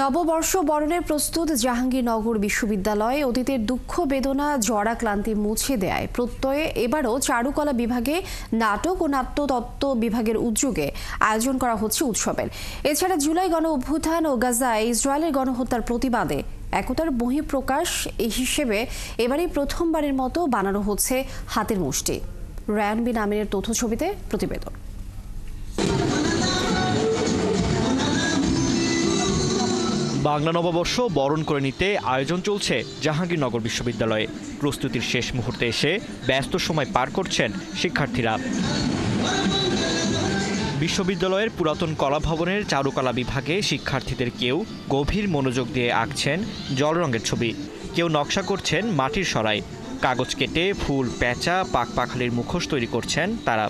নববর্ষ বরণের প্রস্তুত জাহাঙ্গীরনগর বিশ্ববিদ্যালয়ে অতীতের দুঃখ বেদনা জরা ক্লান্তি মুছে দেয় প্রত্যয়ে এবারও চারুকলা বিভাগে নাটক ও নাট্যতত্ত্ব বিভাগের উদ্যোগে আয়োজন করা হচ্ছে উৎসবের। এছাড়া জুলাই গণ অভ্যুত্থান ও গাজায় ইসরায়েলের গণহত্যার প্রতিবাদে একতার বহিঃপ্রকাশ হিসেবে এবারই প্রথমবারের মতো বানানো হচ্ছে হাতের মুষ্টি। রায়ান বিন আমিরের তথ্যছবিতে প্রতিবেদন। বাংলা নববর্ষ বরণ করে নিতে আয়োজন চলছে জাহাঙ্গীরনগর বিশ্ববিদ্যালয়ে। প্রস্তুতির শেষ মুহূর্তে এসে ব্যস্ত সময় পার করছেন শিক্ষার্থীরা। বিশ্ববিদ্যালয়ের পুরাতন কলা ভবনের চারুকলা বিভাগে শিক্ষার্থীদের কেউ গভীর মনোযোগ দিয়ে আঁকছেন জল রঙের ছবি, কেউ নকশা করছেন মাটির সরাই, কাগজ কেটে ফুল, পেঁচা, পাখপাখালির মুখোশ তৈরি করছেন তারা।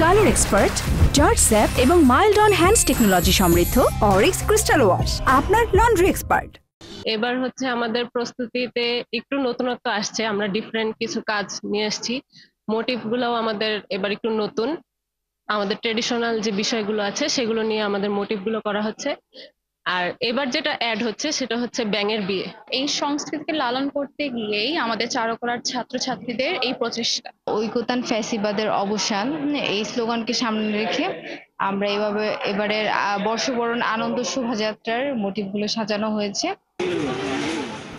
কালার এক্সপার্ট, জর্জ স্যাপ এবং মাইল্ড অন হ্যান্ডস টেকনোলজি সমৃদ্ধ অরিক্স ক্রিস্টাল ওয়াশ আপনার লন্ড্রি এক্সপার্ট। এবার আমাদের প্রস্তুতিতে একটু নতুনত্ব আসছে, আমরা ডিফারেন্ট কিছু কাজ নিয়ে আসছি। মোটিভ গুলাও আমাদের এবার একটু নতুন, আমাদের ট্রেডিশনাল যে বিষয়গুলো আছে সেগুলো নিয়ে আমাদের মোটিভ গুলো করা হচ্ছে। আর এবার যেটা অ্যাড হচ্ছে সেটা হচ্ছে ব্যাঙের বিয়ে। এই সংস্কৃতিকে লালন করতে গিয়েই আমাদের চারুকলার ছাত্রছাত্রীদের এই প্রচেষ্টা। ঐকতান ফ্যাসিবাদের অবসান এই স্লোগানকে সামনে রেখে আমরা এবারের বর্ষবরণ আনন্দ শোভাযাত্রার মোটিভগুলো সাজানো হয়েছে।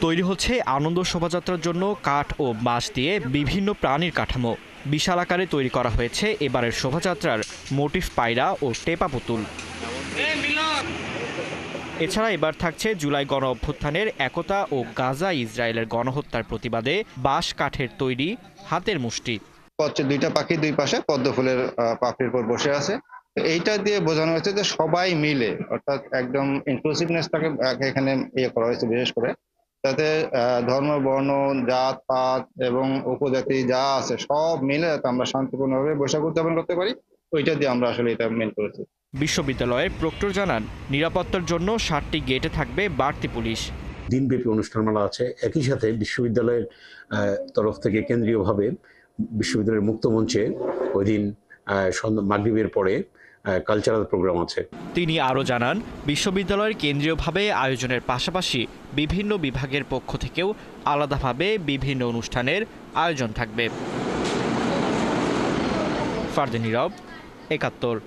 তৈরি হচ্ছে আনন্দ শোভাযাত্রার জন্য কাঠ ও বাঁশ দিয়ে বিভিন্ন প্রাণীর কাঠামো। বিশাল আকারে তৈরি করা হয়েছে এবারের শোভাযাত্রার মোটিভ পায়রা ও টেপা পুতুল। এছাড়া এবার থাকছে জুলাই গণ অভ্যুত্থানের একতা ও গাজা ইসরায়েলের গণহত্যার প্রতিবাদে বাঁশ কাঠের তৈরি হাতের মুষ্টি। দুইটা পাখি দুই পাশে পদ্ম ফুলের পাপড়ির উপর বসে আছে। এইটা দিয়ে বোঝানো হয়েছে যে সবাই মিলে, অর্থাৎ একদম ইনক্লুসিভনেসটাকে এখানে করা হয়েছে, বিশেষ করে যাতে ধর্ম, বর্ণ, জাত পাত এবং উপজাতি যা আছে সব মিলে যাতে আমরা শান্তিপূর্ণভাবে বৈশাখ উদযাপন করতে পারি, ওইটা দিয়ে আমরা আসলে এটা মেন করেছি। বিশ্ববিদ্যালয়ের প্রক্টর জানান, নিরাপত্তার জন্য 7টি গেটে থাকবে বাড়তি পুলিশ। দিনব্যাপী অনুষ্ঠানমালা আছে। একই সাথে বিশ্ববিদ্যালয়ের তরফ থেকে কেন্দ্রীয়ভাবে বিশ্ববিদ্যালয়ের মুক্ত মঞ্চে ওই দিন মাগরিবের পরে কালচারাল প্রোগ্রাম আছে। তিনি আরও জানান, বিশ্ববিদ্যালয়ের কেন্দ্রীয়ভাবে আয়োজনের পাশাপাশি বিভিন্ন বিভাগের পক্ষ থেকেও আলাদাভাবে বিভিন্ন অনুষ্ঠানের আয়োজন থাকবে। ফারদিন নীরব, ৭১।